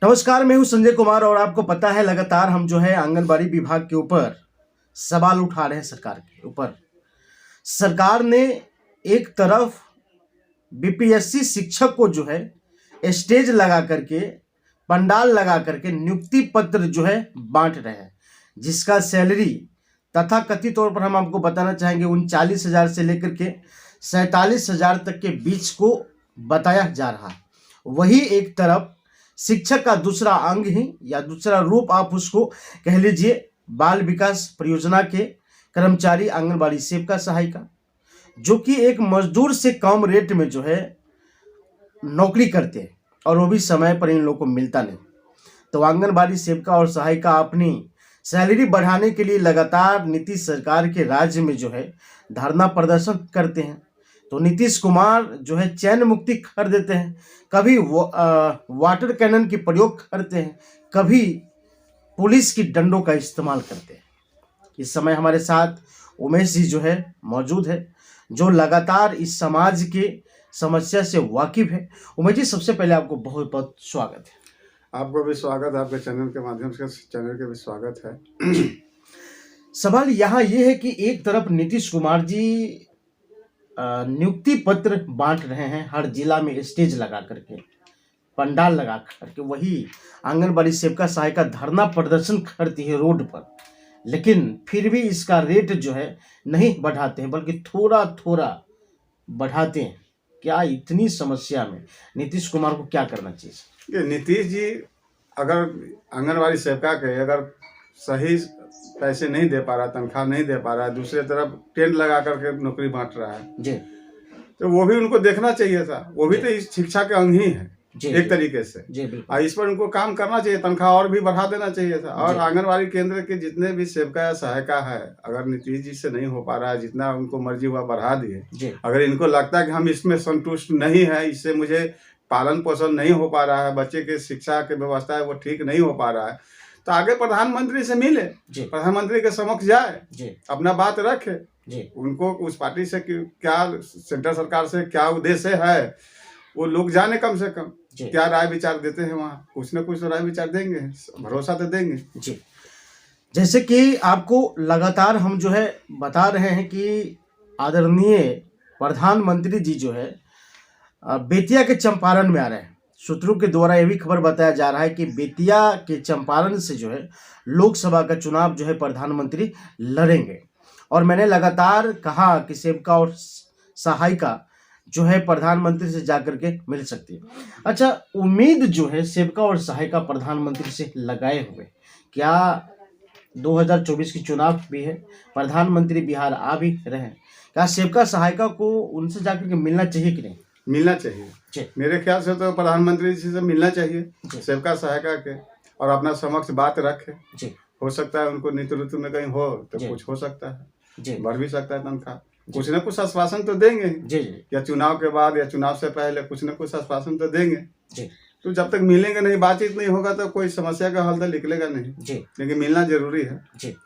नमस्कार, मैं हूं संजय कुमार और आपको पता है लगातार हम जो है आंगनबाड़ी विभाग के ऊपर सवाल उठा रहे हैं सरकार के ऊपर। सरकार ने एक तरफ बीपीएससी शिक्षक को जो है स्टेज लगा करके, पंडाल लगा करके नियुक्ति पत्र जो है बांट रहे हैं, जिसका सैलरी तथा कथित तौर पर हम आपको बताना चाहेंगे 39,000 से लेकर के 47,000 तक के बीच को बताया जा रहा है। वही एक तरफ शिक्षक का दूसरा अंग ही या दूसरा रूप आप उसको कह लीजिए, बाल विकास परियोजना के कर्मचारी, आंगनबाड़ी सेविका सहायिका, जो कि एक मजदूर से कम रेट में जो है नौकरी करते हैं और वो भी समय पर इन लोगों को मिलता नहीं। तो आंगनबाड़ी सेविका और सहायिका अपनी सैलरी बढ़ाने के लिए लगातार नीतीश सरकार के राज्य में जो है धरना प्रदर्शन करते हैं। तो नीतीश कुमार जो है चैन मुक्ति कर देते हैं, कभी वाटर कैनन की प्रयोग करते हैं, कभी पुलिस की डंडों का इस्तेमाल करते हैं। इस समय हमारे साथ उमेश जी जो है मौजूद है, जो लगातार इस समाज के समस्या से वाकिफ है। उमेश जी, सबसे पहले आपको बहुत बहुत स्वागत है। आपको भी स्वागत है, आपके चैनल के माध्यम से चैनल के भी स्वागत है। सवाल यहाँ ये है कि एक तरफ नीतीश कुमार जी नियुक्ति पत्र बांट रहे हैं, हर जिला में स्टेज लगा करके, पंडाल लगा करके, वही आंगनबाड़ी सेविका सहायिका धरना प्रदर्शन करती है रोड पर, लेकिन फिर भी इसका रेट जो है नहीं बढ़ाते हैं, बल्कि थोड़ा थोड़ा बढ़ाते हैं। क्या इतनी समस्या में नीतीश कुमार को क्या करना चाहिए? ये नीतीश जी अगर आंगनबाड़ी सेविका के अगर सही पैसे नहीं दे पा रहा, तनख्वाह नहीं दे पा रहा है, दूसरी तरफ टेंट लगा करके नौकरी बांट रहा है जी, तो वो भी उनको देखना चाहिए था। वो भी तो इस शिक्षा के अंग ही है एक तरीके से जी, और इस पर उनको काम करना चाहिए, तनख्वाह और भी बढ़ा देना चाहिए था। और आंगनबाड़ी केंद्र के जितने भी सेविका या सहायिका है, अगर नीतीश जी से नहीं हो पा रहा है, जितना उनको मर्जी हुआ बढ़ा दिए। अगर इनको लगता है कि हम इसमें संतुष्ट नहीं है, इससे मुझे पालन पोषण नहीं हो पा रहा है, बच्चे के शिक्षा की व्यवस्था है वो ठीक नहीं हो पा रहा है, तो आगे प्रधानमंत्री से मिले, प्रधानमंत्री के समक्ष जाए, अपना बात रखे। उनको उस पार्टी से क्या, सेंट्रल सरकार से क्या उद्देश्य है वो लोग जाने, कम से कम क्या राय विचार देते हैं। वहाँ कुछ न कुछ तो राय विचार देंगे, भरोसा तो देंगे जी। जैसे कि आपको लगातार हम जो है बता रहे हैं कि आदरणीय प्रधानमंत्री जी जो है बेतिया के चंपारण में आ रहे हैं। सूत्रों के द्वारा यह भी खबर बताया जा रहा है कि बेतिया के चंपारण से जो है लोकसभा का चुनाव जो है प्रधानमंत्री लड़ेंगे। और मैंने लगातार कहा कि सेविका और सहायिका जो है प्रधानमंत्री से जाकर के मिल सकती है। अच्छा, उम्मीद जो है सेविका और सहायिका प्रधानमंत्री से लगाए हुए, क्या 2024 की चुनाव भी है, प्रधानमंत्री बिहार आ भी रहे हैं, क्या सेविका सहायिका को उनसे जाकर के मिलना चाहिए कि नहीं? मिलना चाहिए। मेरे ख्याल से तो प्रधानमंत्री जी से मिलना चाहिए, सेविका सहायिका के, और अपना समक्ष बात रखे। हो सकता है उनको नित्य ऋतु में कहीं हो तो कुछ हो सकता है, बढ़ भी सकता है तनख्वाह, कुछ न कुछ आश्वासन तो देंगे या चुनाव के बाद या चुनाव से पहले कुछ न कुछ आश्वासन तो देंगे। तो जब तक मिलेंगे नहीं, बातचीत नहीं होगा तो कोई समस्या का हल तो निकलेगा नहीं। लेकिन मिलना जरूरी है।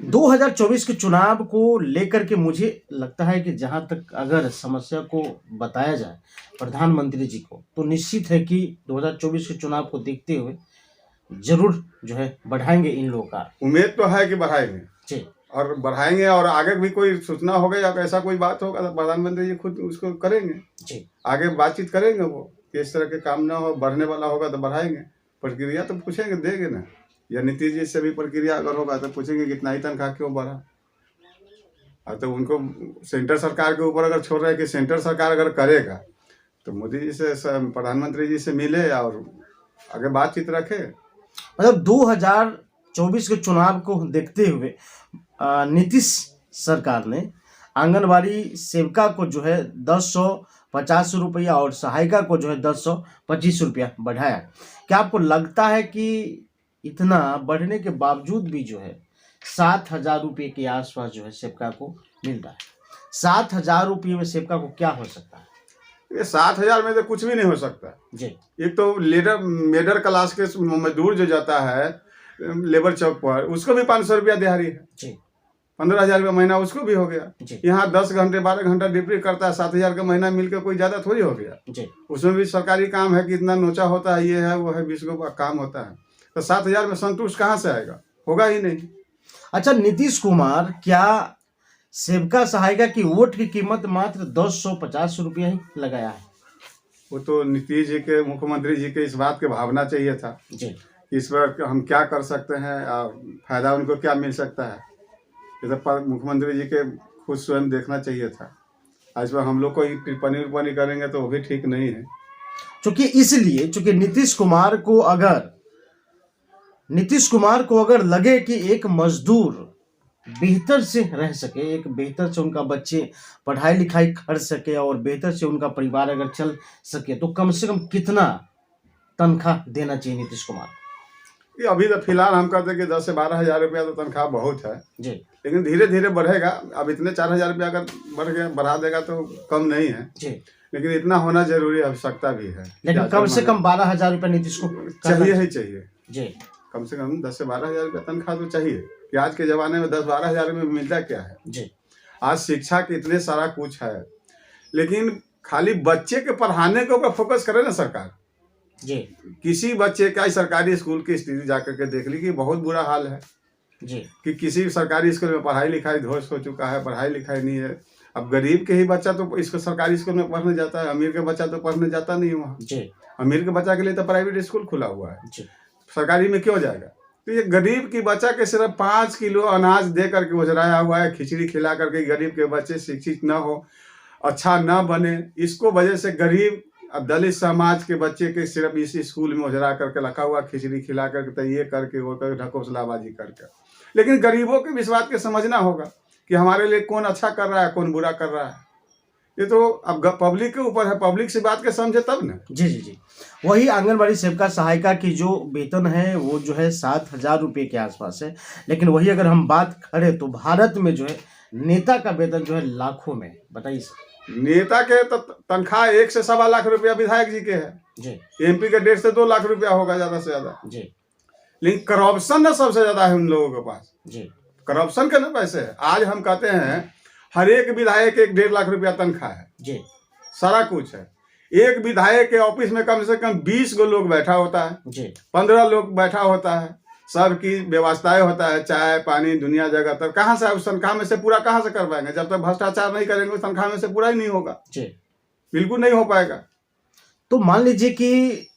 2024 के चुनाव को लेकर के मुझे लगता है कि जहां तक अगर समस्या को बताया जाए प्रधानमंत्री जी को, तो निश्चित है कि 2024 के चुनाव को देखते हुए जरूर जो है बढ़ाएंगे इन लोगों का। उम्मीद तो है कि बढ़ाएंगे और बढ़ाएंगे, और आगे भी कोई सूचना होगा या ऐसा कोई बात होगा तो प्रधानमंत्री जी खुद उसको करेंगे, आगे बातचीत करेंगे। वो किस तरह के काम ना हो, बढ़ने वाला होगा तो बढ़ाएंगे। प्रक्रिया तो पूछेंगे, देंगे ना, या नीतीश जी से भी प्रक्रिया अगर होगा तो पूछेंगे कितना ही तनख्वाह क्यों बढ़ा। और तो उनको सेंटर सरकार के ऊपर अगर छोड़ रहे हैं कि सेंटर सरकार अगर करेगा तो मोदी जी से, प्रधानमंत्री जी से मिले और आगे बातचीत रखे। मतलब 2024 के चुनाव को देखते हुए नीतीश सरकार ने आंगनबाड़ी सेविका को जो है 1050 रुपया और सहायिका को जो है 1025 रुपया बढ़ाया। क्या आपको लगता है कि इतना बढ़ने के बावजूद भी जो है 7,000 रुपये के आसपास जो है सेविका को मिल रहा है? 7,000 रुपये में सेविका को क्या हो सकता है? ये 7,000 में तो कुछ भी नहीं हो सकता जी। एक तो मिडिल क्लास के मजदूर जो जाता है लेबर चौक पर, उसको भी 500 रुपया दिहाड़ी है जी। 15,000 रुपया महीना उसको भी हो गया। जी यहाँ 10 घंटे 12 घंटा ड्यूटी करता है, 7,000 का महीना मिलकर कोई ज्यादा थोड़ी हो गया। जी उसमें भी सरकारी काम है कि इतना नोचा होता है, ये है वो है, 20 का काम होता है, तो 7,000 में संतुष्ट कहाँ से आएगा, होगा ही नहीं। अच्छा, नीतीश कुमार क्या सेविका सहायिका की वोट की कीमत मात्र 250 रुपया ही लगाया है? वो तो नीतीश जी के, मुख्यमंत्री जी के इस बात के भावना चाहिए था जी कि इस पर हम क्या कर सकते हैं और फायदा उनको क्या मिल सकता है। ये तो पर मुख्यमंत्री जी के खुद स्वयं देखना चाहिए था। आज पर हम लोग को टिप्पणी उप्पणी करेंगे तो वो भी ठीक नहीं है। चूंकि नीतीश कुमार को अगर लगे कि एक मजदूर बेहतर से रह सके, एक बेहतर से उनका बच्चे पढ़ाई लिखाई कर सके और बेहतर से उनका परिवार अगर चल सके, तो कम से कम कितना तनख्वाह देना चाहिए नीतीश कुमार? ये अभी तो फिलहाल हम कहते हैं कि 10 से 12,000 रुपया तो तनख्वाह बहुत है जी, लेकिन धीरे धीरे बढ़ेगा। अब इतने 4,000 रुपया अगर बढ़ा देगा तो कम नहीं है जी, लेकिन इतना होना जरूरी, आवश्यकता भी है। लेकिन कम से कम 12,000 रुपया नीतीश को चाहिए ही चाहिए। जी, कम से कम 10 से 12,000 रुपया तनख्वाह तो चाहिए कि आज के ज़माने में 10-12,000 में मिलता क्या है। जी, आज शिक्षा के इतने सारा कुछ है, लेकिन खाली बच्चे के पढ़ाने के ऊपर फोकस करे ना सरकार। जी, किसी बच्चे का सरकारी स्कूल की स्थिति जाकर के देख ली कि बहुत बुरा हाल है जी, कि किसी सरकारी स्कूल में पढ़ाई लिखाई ध्वस्त हो चुका है, पढ़ाई लिखाई नहीं है। अब गरीब के ही बच्चा तो इसको सरकारी स्कूल में पढ़ने जाता है, अमीर के बच्चा तो पढ़ने जाता नहीं वहाँ। जी, अमीर के बच्चा के लिए तो प्राइवेट स्कूल खुला हुआ है, जी, सरकारी में क्यों जाएगा? तो ये गरीब की बच्चा के सिर्फ 5 किलो अनाज दे करके ओझराया हुआ है, खिचड़ी खिला करके गरीब के बच्चे शिक्षित न हो, अच्छा न बने, इसको वजह से गरीब अब दलित समाज के बच्चे के सिर्फ इस स्कूल में ओझरा करके रखा हुआ, खिचड़ी खिला करके तो ये करके वो करके ढकोसलाबाजी करके। लेकिन गरीबों के इस बात के समझना होगा कि हमारे लिए कौन अच्छा कर रहा है, कौन बुरा कर रहा है। ये तो अब पब्लिक के ऊपर है, पब्लिक से बात के समझे तब ना। जी, जी, जी। वही आंगनबाड़ी सेविका सहायिका की जो वेतन है वो जो है 7,000 रुपये के आसपास है, लेकिन वही अगर हम बात करें तो भारत में जो है नेता का वेतन जो है लाखों में। बताइए सर। नेता के तो तनख्वाह 1 से 1.25 लाख रुपया विधायक जी के है जी, एमपी के 1.5 से 2 लाख रुपया होगा ज्यादा से ज्यादा। जी, लेकिन करप्शन ना सबसे ज्यादा है उन लोगों के पास। जी, करप्शन के ना पैसे है। आज हम कहते हैं हर एक विधायक 1.5 लाख रुपया तनख्वाह है, जी, सारा कुछ है। एक विधायक के ऑफिस में कम से कम 20 गो लोग बैठा होता है, जी, 15 लोग बैठा होता है, सबकी व्यवस्थाएं होता है, चाय पानी दुनिया जगह तक। कहाँ से उस तनख्वाह में से पूरा कहाँ से कर पाएंगे? जब तक भ्रष्टाचार नहीं करेंगे उस तनख्वाह में से पूरा ही नहीं होगा, जी। बिल्कुल नहीं हो पाएगा। तो मान लीजिए कि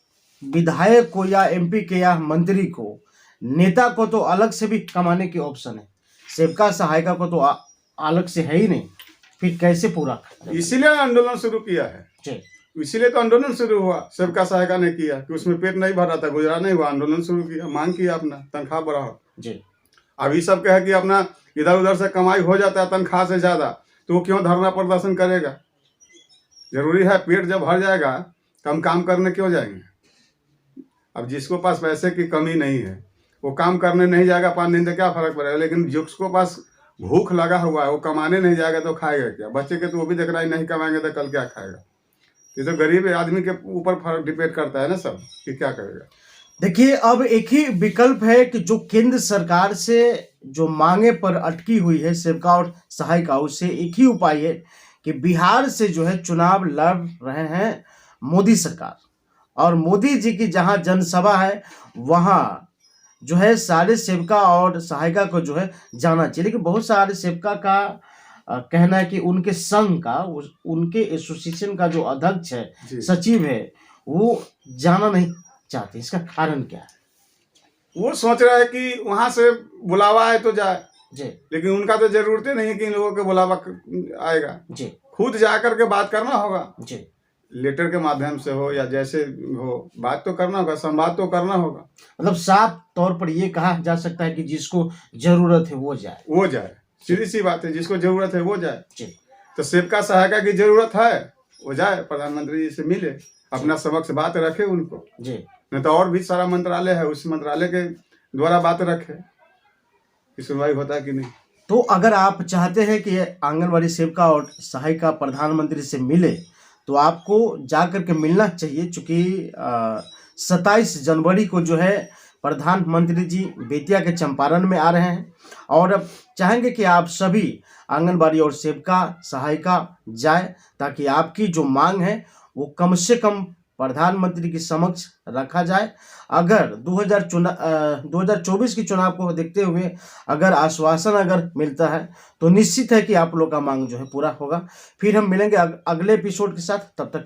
विधायक को या एमपी के या मंत्री को, नेता को तो अलग से भी कमाने की ऑप्शन है, सेविका सहायिका को तो अलग से है ही नहीं, फिर कैसे पूरा? इसीलिए आंदोलन शुरू किया है, जी, इसीलिए तो आंदोलन शुरू हुआ। सेविका सहायिका ने किया कि उसमें पेट नहीं भर रहा था, गुजारा नहीं हुआ, आंदोलन शुरू किया, मांग किया अपना तनख्वाह बढ़ाओ। जी, अभी सब कहे कि अपना इधर उधर से कमाई हो जाता है तनख्वाह से ज्यादा, तो वो क्यों धरना प्रदर्शन करेगा? जरूरी है, पेट जब भर जाएगा तो हम काम करने क्यों जाएंगे? अब जिसको पास पैसे की कमी नहीं है वो काम करने नहीं जाएगा, 5 दिन से क्या फर्क पड़ेगा? लेकिन जिसको पास भूख लगा हुआ है वो कमाने नहीं जाएगा तो खाएगा क्या? बच्चे के तो वो भी देख रहा है, नहीं कमाएंगे तो कल क्या खाएगा? ये तो गरीब आदमी के ऊपर फर्क डिपेंड करता है ना सब, कि क्या करेगा। देखिए, अब एक ही विकल्प है कि जो केंद्र सरकार से जो मांगे पर अटकी हुई है सेविका और सहायिका, उससे एक ही उपाय है कि बिहार से जो है चुनाव लड़ रहे हैं मोदी सरकार, और मोदी जी की जहां जनसभा है वहां जो है सारे सेविका और सहायिका को जो है जाना चाहिए। लेकिन बहुत सारे सेविका का कहना है कि उनके संघ का, उनके एसोसिएशन का जो अध्यक्ष है, सचिव है, वो जाना नहीं चाहते। इसका कारण क्या है? वो सोच रहा है कि वहां से बुलावा आए तो जाए जी, लेकिन उनका तो जरूरत ही नहीं है कि इन लोगों के बुलावा आएगा। जी, खुद जाकर के बात करना होगा, जी, लेटर के माध्यम से हो या जैसे हो, बात तो करना होगा, संवाद तो करना होगा। मतलब साफ तौर पर ये कहा जा सकता है कि जिसको जरूरत है वो जाए, वो जाए, सीधी सी बात है, जिसको जरूरत है वो जाए। जी। तो सेविका सहायिका की जरूरत है वो जाए, प्रधानमंत्री जी से मिले, अपना समक्ष बात रखे उनको। जी, नहीं तो और भी सारा मंत्रालय है, उस मंत्रालय के द्वारा बात रखे कि सुनवाई होता है कि नहीं। तो अगर आप चाहते हैं कि आंगनबाड़ी सेविका और सहायिका प्रधानमंत्री से मिले तो आपको जा कर के मिलना चाहिए, चूँकि 27 जनवरी को जो है प्रधानमंत्री जी बेतिया के चंपारण में आ रहे हैं और अब चाहेंगे कि आप सभी आंगनबाड़ी और सेविका सहायिका जाए, ताकि आपकी जो मांग है वो कम से कम प्रधानमंत्री के समक्ष रखा जाए। अगर 2024 के चुनाव को देखते हुए अगर आश्वासन अगर मिलता है तो निश्चित है कि आप लोग का मांग जो है पूरा होगा। फिर हम मिलेंगे अगले एपिसोड के साथ, तब तक